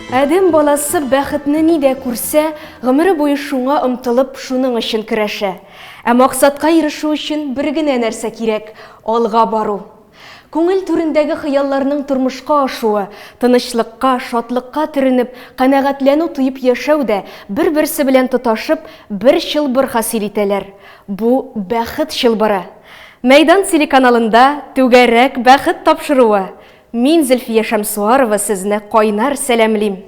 Әдем баласы бәхетне нидә күрсә, гомере буе шуңа омтылып, шуның өчен көрәшә. Ә максатка ирешү өчен бер генә нәрсә кирәк – алга бару. Күңел түрендәге хыялларның тормышка ашуы, тынычлыкка, шатлыкка төренеп, канәгатьләнү туеп яшәү дә бер-берсе белән тоташып, бер чылбыр хасил итәләр. Бу бәхет чылбыры. Мәйдан телеканалында түгәрәк бәхет тапшыруы. Мин Зөлфия Шәмсуарова сезне кайнар сәламлим.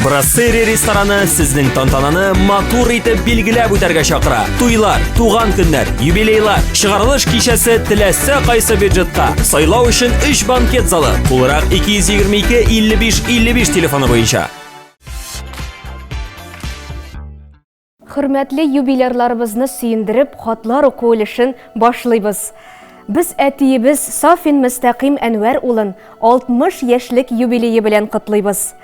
Брассери рестораны сезнең тантананы матур итеп билгеләп үтәргә чакыра. Туйлар, туган көннәр, юбилейлар, чыгарылыш кичәсе теләсә кайсы бюджетка. Сайлау өчен 3 банкет залы. Тулырак 222 55 55 телефоны буенча. Хөрмәтле юбилярларыбызны сөендереп, хатлар уку өлешен башлыйбыз. Без әтиебез Сафин Мөстәкыйм Әнвәр улын 60 яшьлек юбилее белән котлыйбыз.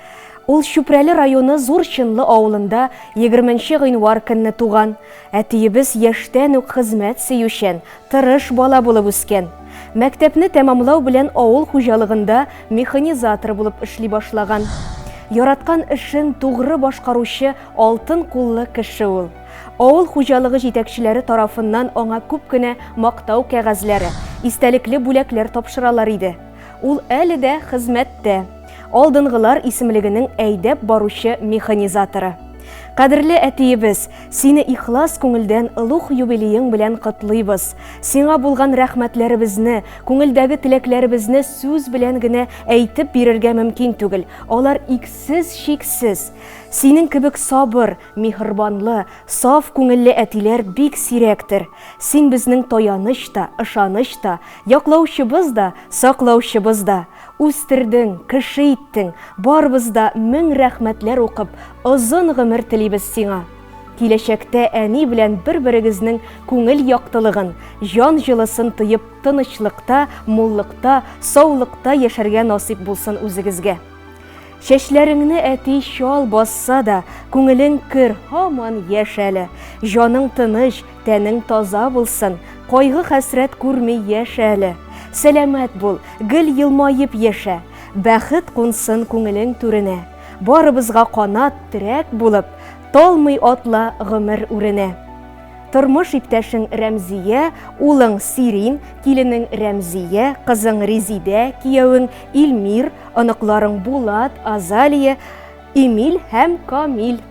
Ул Чүпрәле районы Зурчынлы авылында 20 гыйнвар көнне туган. Әтиебез яшьтән үк хезмәт сөючән, тырыш бала булып үскән. Мәктәпне тәмамлау белән авыл хуҗалыгында механизатор булып эшли башлаган. Яраткан эшен тугры башкаручы алтын куллы кеше ул. Авыл хуҗалыгы җитәкчеләре тарафыннан аңа күп кенә мактау кәгазьләре, истәлекле бүләкләр тапшыралар иде. Ул әле дә хезмәттә. Алдынгылар исемлегенең әйдәп баручы механизаторы. Кадерле әтиебез, сине ихлас күңелдән улуг юбилеең белән котлыйбыз. Сиңа булган рәхмәтләребезне, күңелдәге теләкләребезне сүз белән генә әйтеп бирергә мөмкин түгел. Алар иксез, шиксез. Синең кебек сабыр, михырбанлы, саф күңелле әтиләр бик сирәктер. Син безнең таяныч та, ышаныч та, яклаучыбыз да, саклаучыбыз да. Үстердең, кеше иттең, барыбыз да мең рәхмәтләр укып, озын гомер телибез сиңа. Киләчәктә әни белән бер-берегезнең күңел яктылыгын, җан җылысын тоеп, тынычлыкта, муллыкта, саулыкта яшәргә насип булсын үзегезгә. Чәчләреңне әти шал басса да, күңелең көр, һаман яшь әле. Җаның тыныч, тәнең таза булсын, кайгы хәсрәт күрми яшь әле. Сәламәт бул, гел елмаеп яшә, бәхет кунсын күңелең түренә. Барыбызга канат терәк булып, талмый атла гомер үренә. Тормыш иптәшең Рәмзия, улың Сирин, киленең Рәмзия, кызың Резидә, киявең Илмир, аныкларың Булат, Азалия, Эмиль һәм Камил.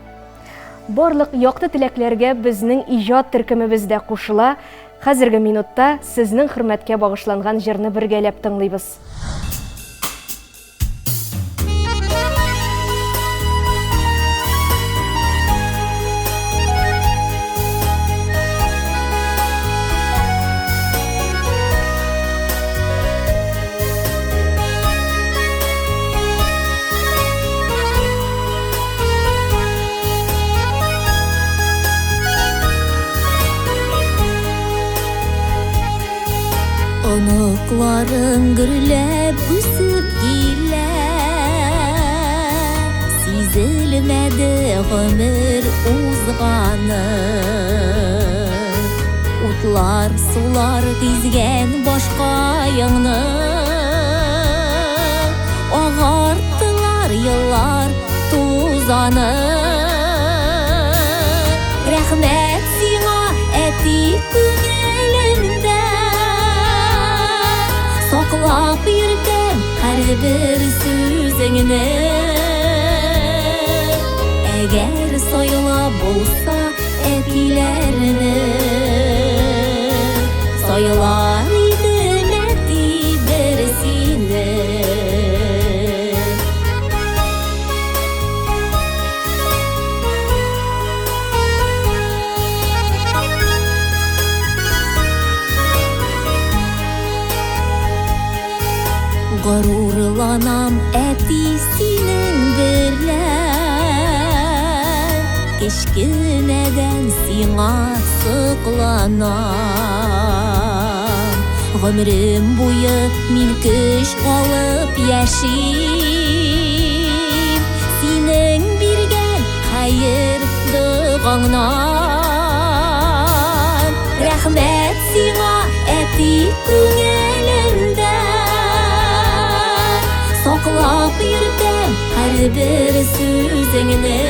Барлык якты теләкләргә безнең иҗат төркемебез дә кушыла. Хәзерге минутта сезнең хөрмәткә багышланган җырны бергәләп тыңлыйбыз. Оныкларың гөрләп үсеп килә, сизелмәде гомер узганы. Утлар, сулар тизгән башкаеңны, агартылар еллар тузаны. Рәхмәт сиңа, әти күңелемдә, саклап йөрдем һәрбер сүзеңне. Әгәр сайлап булса әтиләрне, сайлар идем әти берсине. Горурланам әти синең берлән, кечкенәдән сиңа сокланам. Гомерем буе мин көч алып яшим, синең биргән хәер дугаңнан. Рәхмәт сиңа, әти күңелемдә, саклап йөрдем һәр bir sözüңне.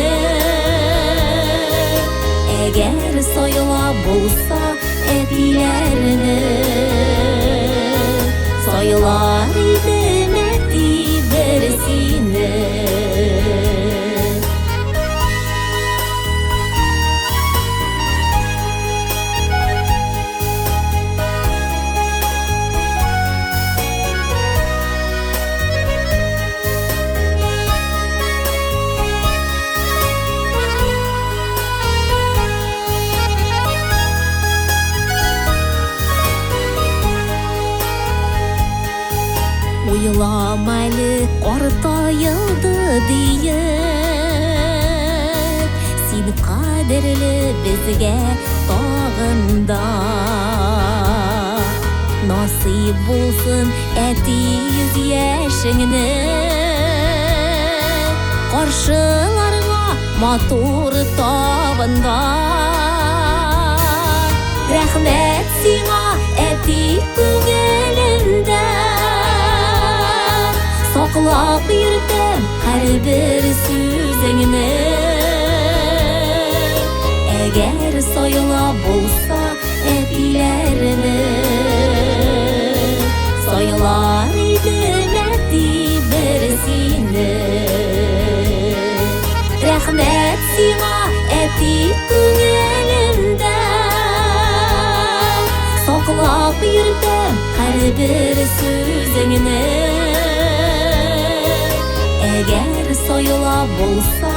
Әгәр сайла булса әтиләрне, сайлар идем әти берсине. Уйламайлы ортайылды дейіп, сен қадірлі бізге тағында. Насип болсын әти 100 яшіңні, қаршыларға матур табында. Рәхмәт сиңа әти күңелімдә, сақлап йөртәм һәр бер сүзеңне. Әгәр сайла булса әтиләрне, сайлар идем әти берсине. Рәхмәт сиңа әти күңелемдә, сақлап йөртәм һәр бер сүзеңне. Әгәр сайла булса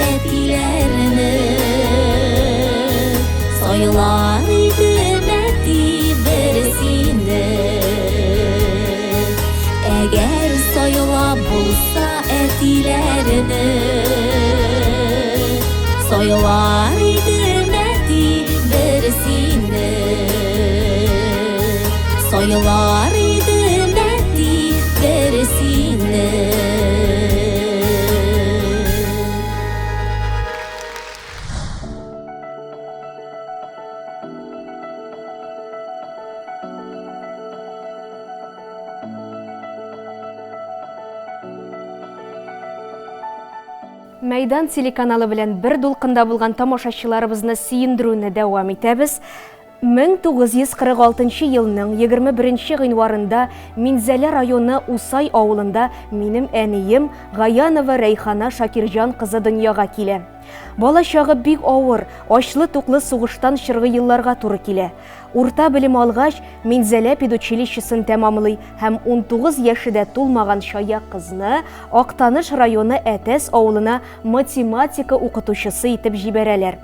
әтиләрне, сайлар идем әти берсине. Әгәр сайла булса әтиләрне, сайлар идем әти берсине. Сайлар идем әти берсине. Мәйдан телеканалы белән бер дулкында булган тамашачыларыбызны сөендерүне дәвам итәбез. 1946 елның 21 гыйнварында Минзәлә районы Усай авылында минем әнием Гаянова Рәйхана Шакирҗан кызы дөньяга килә. Бала чагы бик авыр, ачлы-туклы сугыштан чыргы елларга туры килә. Урта белем алгач, Минзәлә педучилищесын тәмамлый һәм 19 яшедә тулмаган чая кызны Актаныш районы Әтәс авылына математика укытучысы итеп җибәрәләр.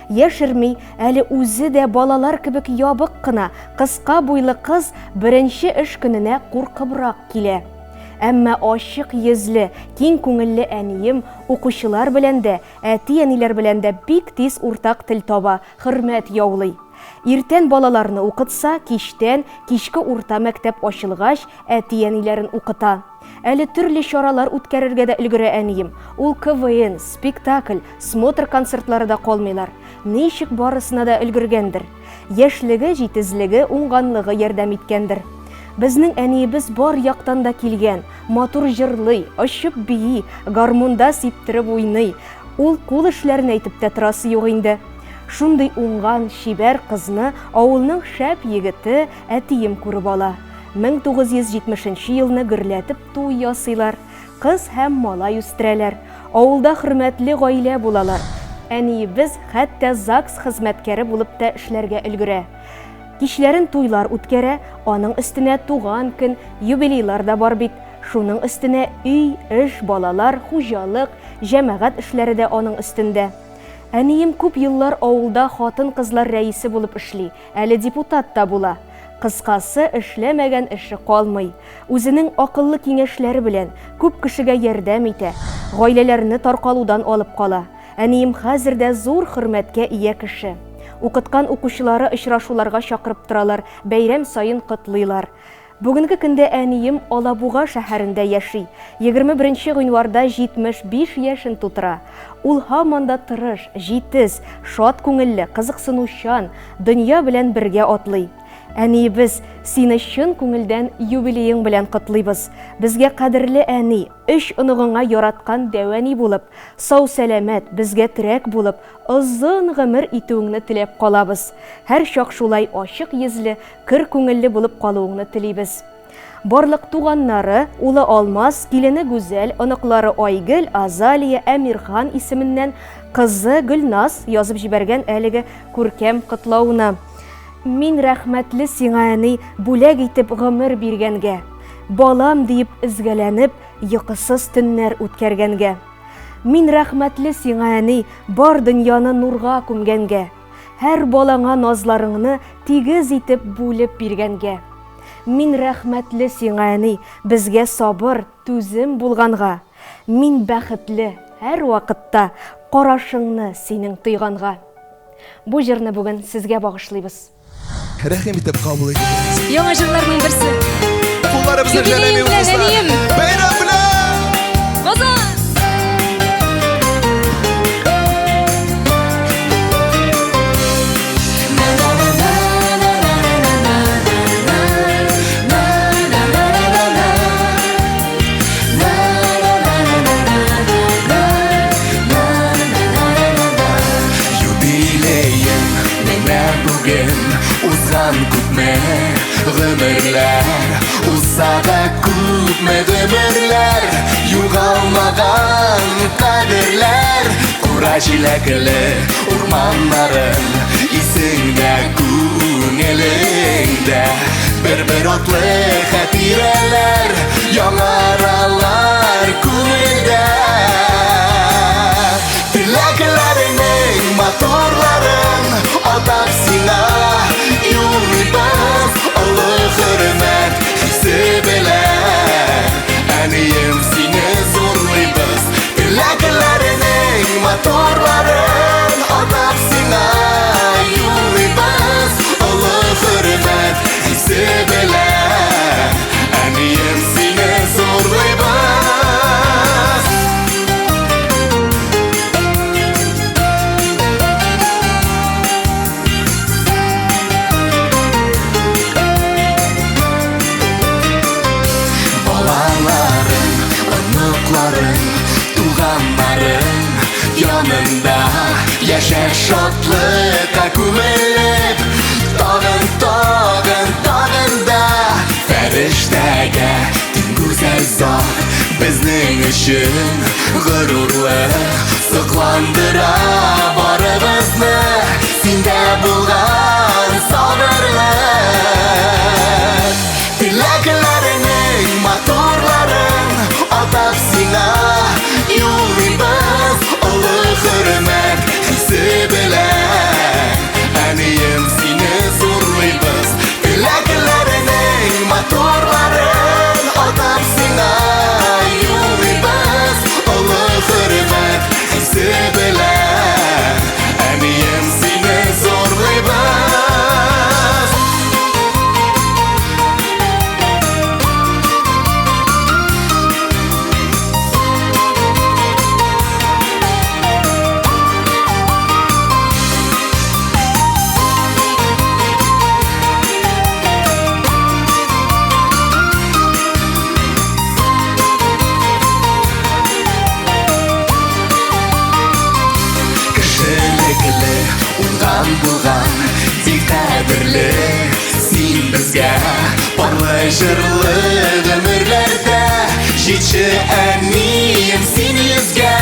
Яшерми, әле үзе дә балалар кебек ябык кына, кыска буйлы кыз беренче эш көненә куркыбрак килә. Әмма ачык йөзле, киң күңелле әнием укучылар белән дә, әти-әниләр белән дә бик тиз уртак тел таба, хөрмәт яулый. Иртән балаларны укытса, кичтән, кичке урта мәктәп ачылгач, әти-әниләрен укыта. Әле төрле чаралар үткәрергә дә өлгерә әнием. Ул КВН, спектакль, смотр концертлары да калмыйлар. Ничек барысына да өлгергәндер. Яшьлеге, җитезлеге, уңганлыгы ярдәм иткәндер. Безнең әниебез бар яктан да килгән, матур җырлый, очып бии, гармунда сиптереп уйный. Ул кул эшләрен әйтеп тә торасы юк инде. Шундый уңган, шибәр кызны авылның шәп егете әтием күреп ала. 1970 елны гөрләтеп туй ясыйлар. Кыз һәм малай үстерәләр. Авылда хөрмәтле гаилә булалар. Әниебез хәтта ЗАГС хезмәткәре булып та эшләргә өлгерә. Кичләрен туйлар үткәрә, аның өстенә туган көн, юбилейлар да бар бит. Шуның өстенә өй, эш, балалар, хуҗалык, җәмәгать эшләре дә аның өстендә. Әнием күп еллар авылда хатын-кызлар рәисе булып эшли, әле депутат та була. Кыскасы, эшләмәгән эше калмый. Үзенең акыллы киңәшләре белән күп кешегә ярдәм итә, гаиләләрне таркалудан алып кала. Әнием хәзер дә зур хөрмәткә ия кеше. Укыткан укучылары очрашуларга чакырып торалар, бәйрәм сайын котлыйлар. Бүгенге көндә әнием Алабуга шәһәрендә яши. 21 гыйнварда 75 яшен тутыра. Ул һаман да тырыш, җитез, шат күңелле, кызыксынучан, дөнья белән бергә атлый. Әниебез, сине чын күңелдән юбилеең белән котлыйбыз. Безгә кадерле әни, 3 оныгыңа яраткан дәвани булып, сау-сәламәт, безгә терәк булып, озын гомер итүеңне теләп калабыз. Һәр чак шулай ачык йөзле, көр күңелле булып калуыңны телибез. Барлык туганнары, улы Алмаз, килене Гүзәл, оныклары Айгөл, Азалия, Әмирхан исеменнән кызы Гөлназ язып җибәргән әлеге күркәм котлауны. Мин рәхмәтле сиңа әни, бүләк итеп гомер биргәнгә, балам диеп изгәләнеп, йокысыз төннәр үткәргәнгә. Мин рәхмәтле сиңа әни, бар дөньяны нурга күмгәнгә, һәр балаңа назларыңны тигез итеп бүлеп биргәнгә. Мин рәхмәтле сиңа әни, безгә сабыр, түзем булганга. Мин бәхетле һәр вакытта карашыңны синең тойганга. Бу җырны бүген сезгә багышлыйбыз. Рәхим итеп кабул итегез. Яңа җырларның берсе. Кулларыбызны җәләми Юбилеем белән, узгызлар. әнием. Бәйрәм белән! Базар! Юбилеем менә бүген узган күпме гомерләр, узса да күпме гомерләр, югалмаган кадерләр, кура җиләкле урманнарым исеңдә күңелеңдә, бер атлы хатирәләр, яңаралар күңелдә. Теләкләреңнең моторларын атап сиңа юллыйбыз, олы хөрмәт хисе белән, әнием сине зурлыйбыз. Теләкләреңнең моторларын атап сиңа юллыйбыз, олы хөрмәт хисе белән, әнием сине зурлыйбыз. Туганнарым янында яшәр шатлыкка күмелеп, тагын да фәрештәгә тиң гүзәл зат безнең өчен горурлы, сокландыра барыбызны синдә булган сабырлык. Теләкләреңнең моторларын атап сиңа юллыйбыз, олы хөрмәт хисе белән, әнием сине зурлыйбыз. Теләкләреңнең моторларын атап сиңа юллыйбыз, олы хөрмәт хисе белән, әнием сине зурлыйбыз. Булган бик кадерле син безгә, парлы җырлы гомерләрдә җитче әнием син йөзгә.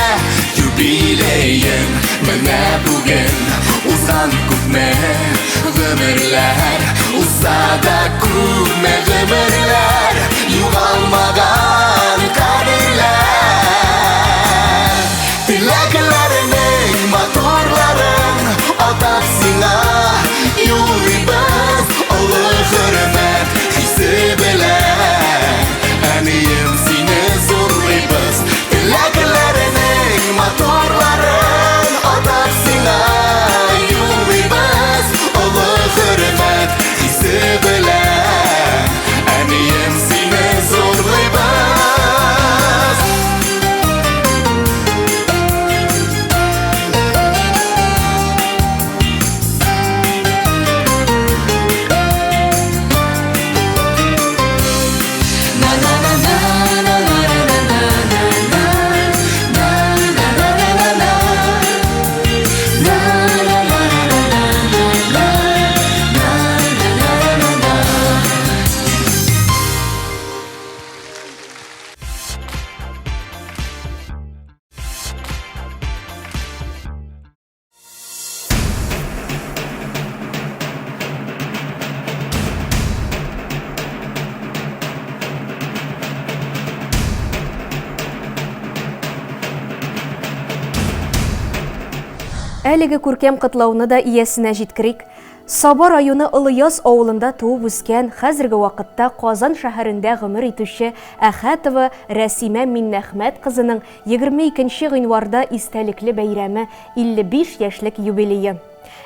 Юбилеем менә бүген узган күпме гомерләр, узса да күпме гомерләр, югалмаган кадерләр. Теләкләреңнең моторларын атап сиңа юллыйбыз, олы хөрмәт хисе белән, әнием сине зурлыйбыз. Теләкләреңнең моторларын атап сиңа юллыйбыз, олы хөрмәт хисе белән, Әлеге күркәм кытлауны да иясенә җиткерик. Саба районы Ылыяз авылында туып үскән, хәзерге вакытта Казан шәһәрендә гомер итүче Әхәтова Рәсимә Миннәхмәт кызының 22 гыйнварда истәлекле бәйрәме 55 яшьлек юбилее.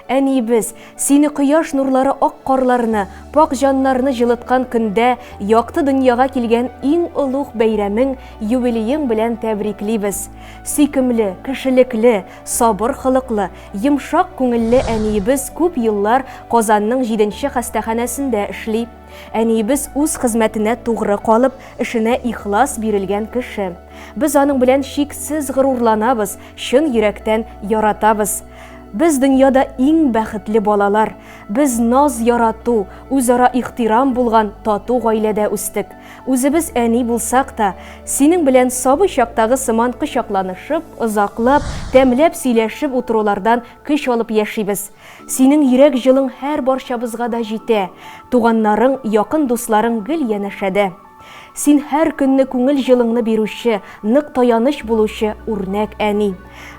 Әниебез, сине кояш нурлары ак карларны, пак җаннарны җылыткан көндә якты дөньяга килгән иң олуг бәйрәмең, юбилеең белән тәбриклибез. Сөйкемле, кешелекле, сабыр хылыклы, йомшак күңелле әниебез күп еллар Казанның 7-нче хастаханәсендә эшли. Әниебез үз хезмәтенә тугры калып, эшенә ихлас бирелгән кеше. Без аның белән шиксез горурланабыз, чын йөрәктән яратабыз. Біз дөньяда иң бәхетле балалар. Біз наз ярату, үзара ихтирам булган тату гаиләдә үстек. Үзебез әни булсак та, синең белән сабый чактагы сыман кочакланышып, озаклап, тәмләп сөйләшеп утырулардан көч алып яшибез. Синең йөрәк җылың һәр барчабызга да җитә. Туганнарың, якын дусларың гел янәшәдә. Син һәр көнне күңел җылыңны бирүче, нык таяныч булучы үрнәк әни.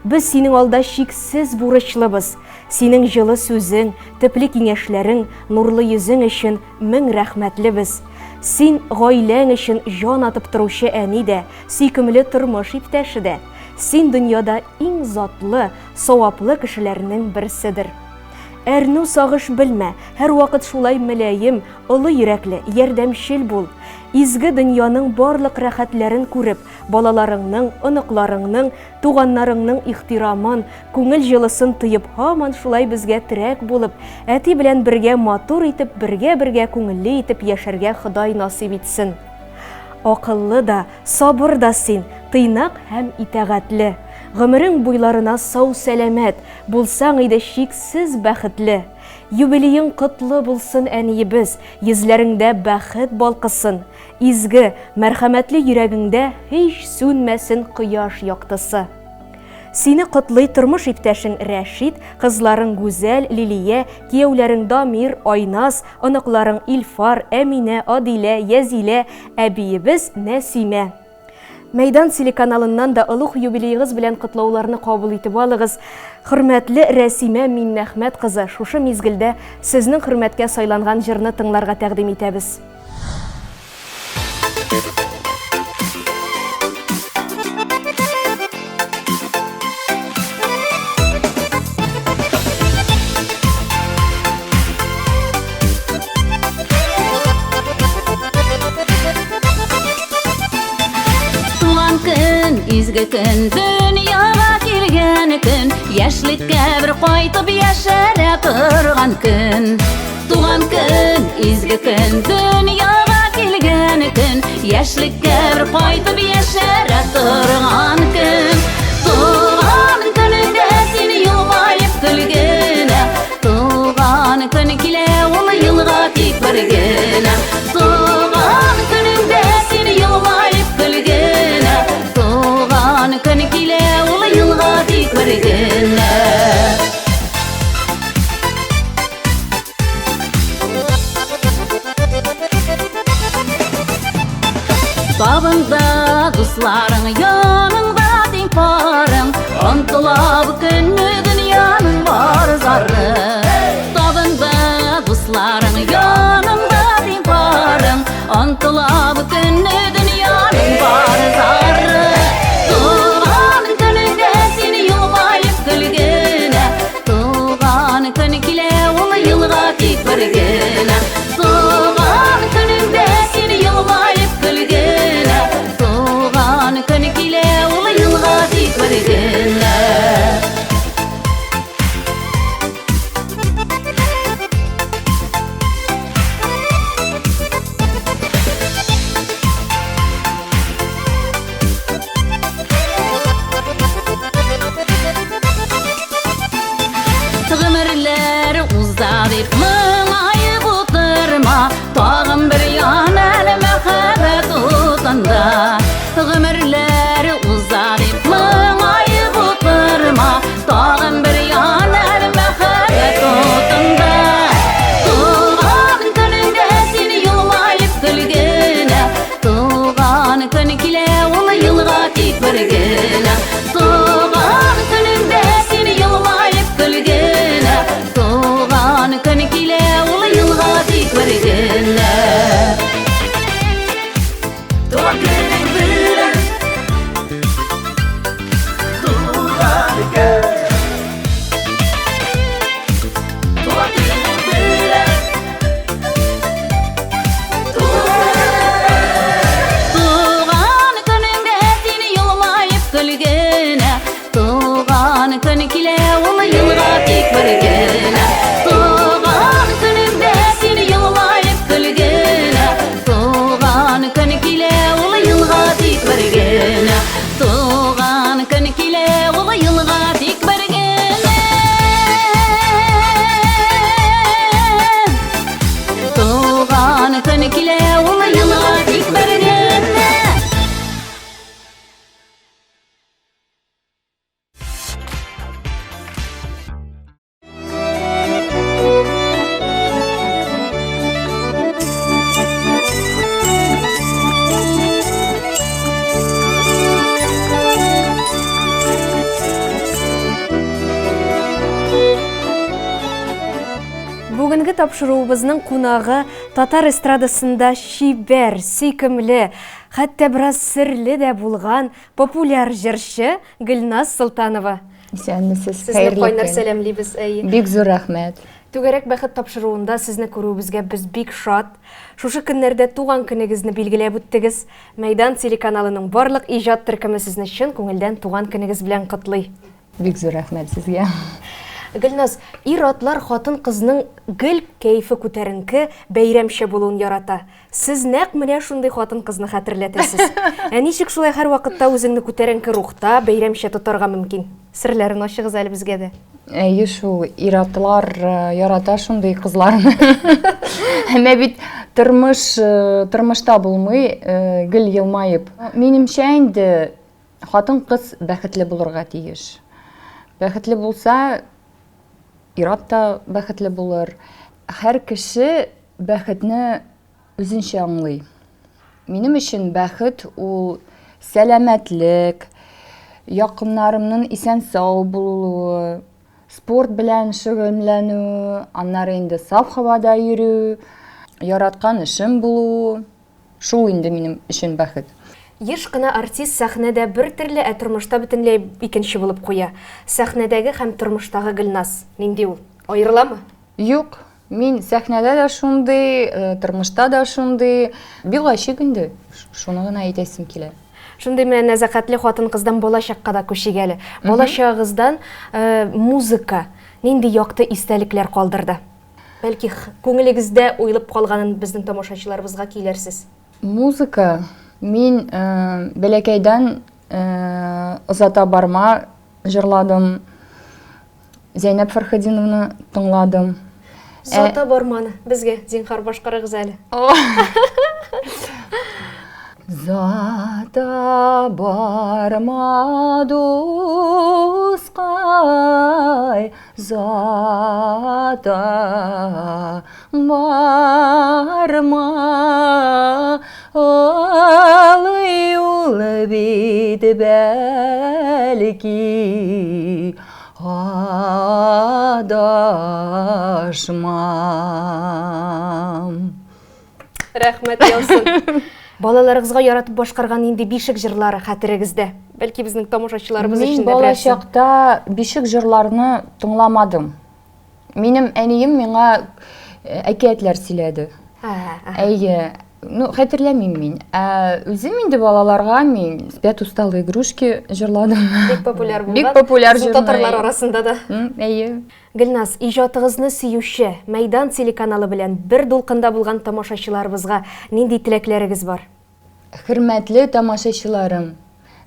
Без синең алда шиксез бурычлыбыз. Синең җылы сүзең, төпле киңәшләрең, нурлы йөзең өчен мең рәхмәтлебез. Син гаиләң өчен җан атып торучы әни дә, сөйкемле тормыш иптәше дә. Син дөньяда иң затлы, саваплы кешеләрнең берседер. Әрнү сагыш белмә, һәр вакыт шулай мөлаем, олы йөрәкле, ярдәмчел бул. Изге дөньяның барлык рәхәтләрен күреп, балаларыңның, оныкларыңның, туганнарыңның ихтирамын, күңел җылысын тыеп, һаман шулай безгә терәк булып, әти белән бергә матур итеп, бергә күңелле итеп яшәргә Ходай насыйп итсен. Акыллы да, сабыр да син, тыйнак һәм итәгатьле. Гомерең буйларына сау сәламәт, булсаң иде шиксез бәхетле. Юбилеең котлы булсын әниебез, йөзләреңдә бәхет балкысын. Изге, мәрхәмәтле йөрәгеңдә һич сүнмәсен кояш яктысы. Сине котлый тормыш иптәшең Рәшид, кызларың Гүзәл, Лилия, кияүләрең Дамир, Айназ, оныкларың Илфар, Әминә, Адилә, Язилә, әбиебез Нәсимә. Мәйдан телеканалыннан да олуг юбилейгыз белән котлауларны кабул итеп алыгыз. Хөрмәтле Рәсимә Миннәхмәт кызы, шушы мизгелдә сезнең хөрмәткә сайланган җырны тыңларга тәкъдим итәбез. Изге көн, дөньяга килгән көн, яшьлеккә бер кайтып яшәрә торган көн. Туган көн, изге көн, дөньяга килгән көн, яшьлеккә бер кайтып яшәрә торган көн. Туган көнеңдә син елмаеп көлгәнә, туган көн килә ул елга тик бер генә. Туган көнеңдә син елмаеп көлгәнә, көн килә ул елга тик бер генә. Табында дусларың, яныңда теңпарың, ынтыла бу көнне дөньяның бар зары. Табында дусларың, яныңда теңпарың, ынтыла бу көнне дөньяның бар зары. Туган көнеңдә син елмаеп көлгәнә, туган көн килә ул елга тик бер генә. тапшыруыбызның кунагы татар эстрадасында шибәр, сөйкемле, хәтта бераз серле дә булган популяр җырчы Гөлназ Солтанова. Исәнмесез, Сезне хәерле кайнар көн. сәламлибез, әйе. Бик зур рәхмәт. Түгәрәк бәхет тапшыруында сезне күрүебезгә без бик шат. Шушы көннәрдә туган көнегезне билгеләп үттегез. Мәйдан телеканалының барлык иҗат төркеме сезне чын күңелдән туган көнегез белән котлый. Бик зур рәхмәт сезгә. Гөлназ, ир-атлар хатын-кызның гел кәйфе күтәренке, бәйрәмче булуын ярата. Сез нәкъ менә шундый хатын-кызны хәтерләтәсез. Ничек шулай һәр вакытта үзеңне күтәренке рухта, бәйрәмче тотарга мөмкин? Серләрен ачыгыз әле безгә дә. Әйе, шул ир-атлар ярата шундый кызларны. Әмма бит тормышта булмый, гел елмаеп. Минемчә инде хатын-кыз бәхетле булырга тиеш. Бәхетле булса, ир-ат та бәхетле булыр. Һәр кеше бәхетне үзенчә аңлый. Минем өчен бәхет ул сәламәтлек, якыннарымның исән-сау булуы, спорт белән шөгыльләнү, аннары инде саф һавада йөрү, яраткан эшем булу. Шул инде минем өчен бәхет. Еш кына артист сәхнәдә бер төрле, ә тормышта бөтенләй икенче булып куя. Сәхнәдәге һәм тормыштагы Гөлназ нинди ул? Аерыламы? Юк, мин сәхнәдә дә шундый, тормышта да шундый. Бик ачык инде. Шуны гына әйтәсем килә. Шундый менә нәзакәтле хатын-кыздан балачакка да күчигәле. Балачагыздан музыка нинди якты истәлекләр калдырды? Бәлки күңелегездә уйлап калганын безнең тамашачыларыбызга киләрсез. Музыка мин бәләкәйдән озата барма җырладым. Зәйнәп Фәрхәдиновны тыңладым. Зата барманы безгә зинһар башкарыгыз әле. Зата барма дускай, зата барма, алый ул бит бәлки адашмам. Рәхмәт ялсын. Балаларыгызга яратып башкарган инде бишек җырлары хәтерегездә. Бәлки безнең тамашачыларыбыз Мин өчен дә берәрсе. балачакта бишек җырларны тыңламадым. Минем әнием миңа әкиятләр сөйләде. Әйе, хәтерләмим мин. Үзем инде балаларга мин «Спят усталые игрушки» җырладым. Бик популяр булган. Бик популяр Безнең җырлар. татарлар арасында да. Әйе. Гөлназ, иҗатыгызны сөюче, Мәйдан телеканалы белән бер дулкында булган тамашачыларыбызга нинди теләкләрегез бар? Хөрмәтле тамашачыларым,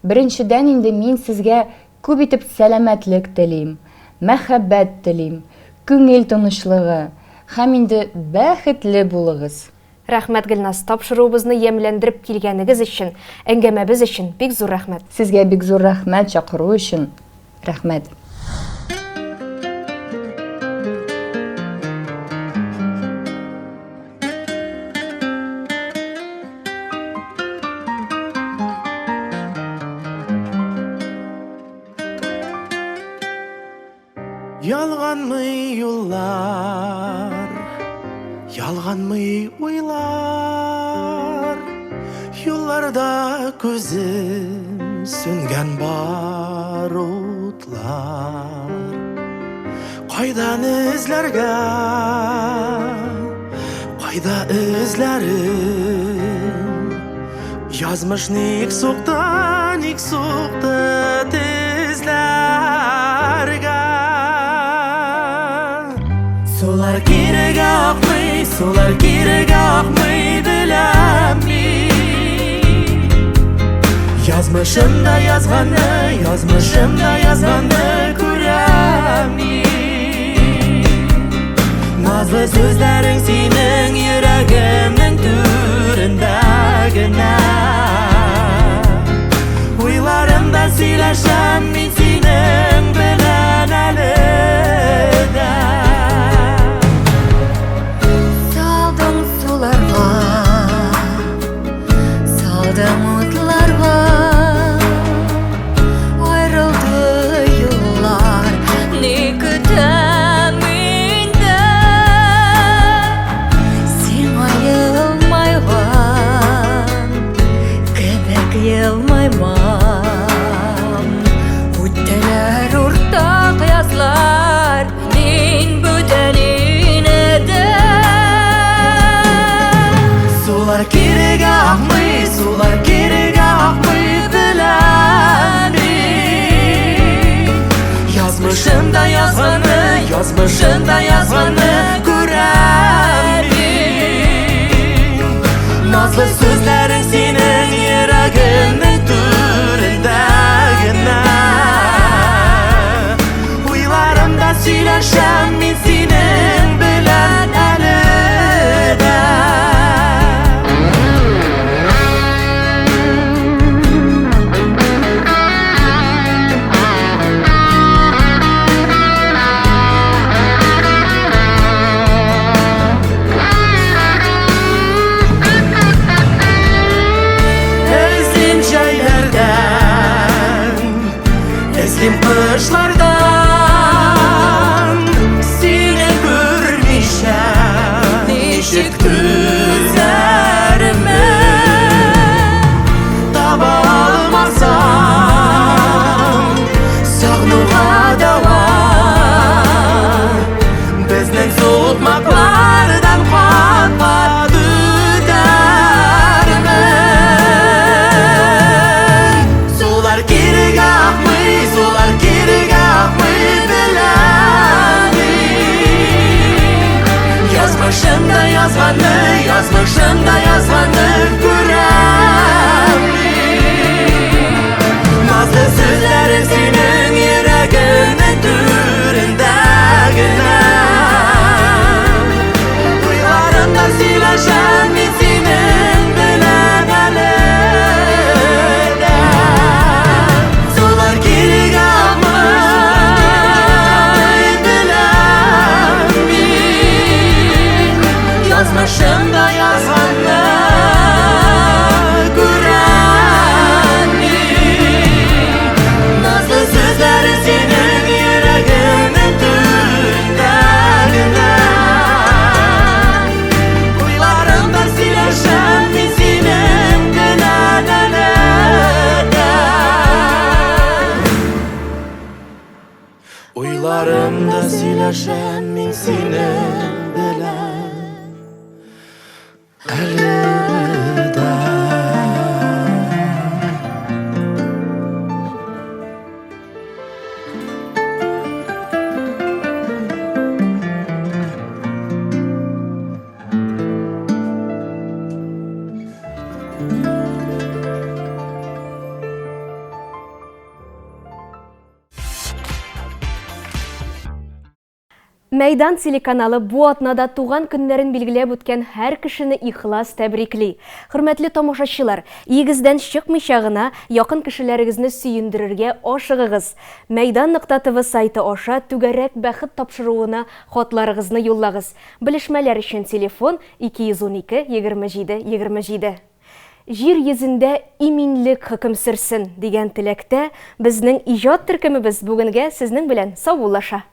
беренчедән инде мин сезгә күп итеп сәламәтлек телим, мәхәббәт телим, күңел тынычлыгы һәм инде бәхетле булыгыз. Рәхмәт Гөлназ, тапшыруыбызны ямьләндереп килгәнегез өчен, әңгәмәбез өчен бик зур рәхмәт. Сезгә бик зур рәхмәт чакыру өчен. Рәхмәт. Ялганмы юллар, ялганмы уйлар, юлларда күзем сүнгән бар утлар. Кайдан эзләргә, кайда эзләрем, язмыш ник сукты тезләргә. Сулар кирәк акмый беләм мин. Язмышымда язганны күрәм мин. Назлы сүзләрең синең йөрәгемнең түрендә генә. Уйларымда сөйләшәм мин синең белән әле дә. Салдым утларга, аерылды юллар, ни көтәм инде. керек ақмый, солар керек ақмый біләм Язмышында язғаны көрәм Назлы сөздерің сенің ерагінің түрінде генә Уйларымда сөйләшәм мин синең белән әле дә Эзлим кышлардан сине күрмичә ничек түзәрме таба алмасам сагынуга дава безнең сутмаклардан кат-кат үтәрме Солар керек ақмый біләм Язмышында язғаны көрәм Назлы сөздерің сенің ерагінің түрінде генә Уйларымда сөйләшәм мин синең белән әле дә Солар керек ақмый біләм Язмышында язғаны көрәм Назлы сөздерің сенің ерагінің түрінде генә Уйларымда сөйләшәм мин синең белән әле дә Уйларымда сөйләшәм мин синең белән әле дә Мәйдан телеканалы бу атнада туган көннәрен билгеләп үткән һәр кешене ихлас тәбрикли. Хөрмәтле тамашачылар, игездән чыкмыйча гына якын кешеләрегезне сөендерергә ашыгыгыз. Мәйдан.тв сайты аша түгәрәк бәхет тапшыруына хатларыгызны юллагыз. Белешмәләр өчен телефон 212 27 27. Җир йөзендә иминлек хөкем сөрсен дигән теләктә безнең иҗат төркемебез бүгенгә сезнең белән саубуллаша.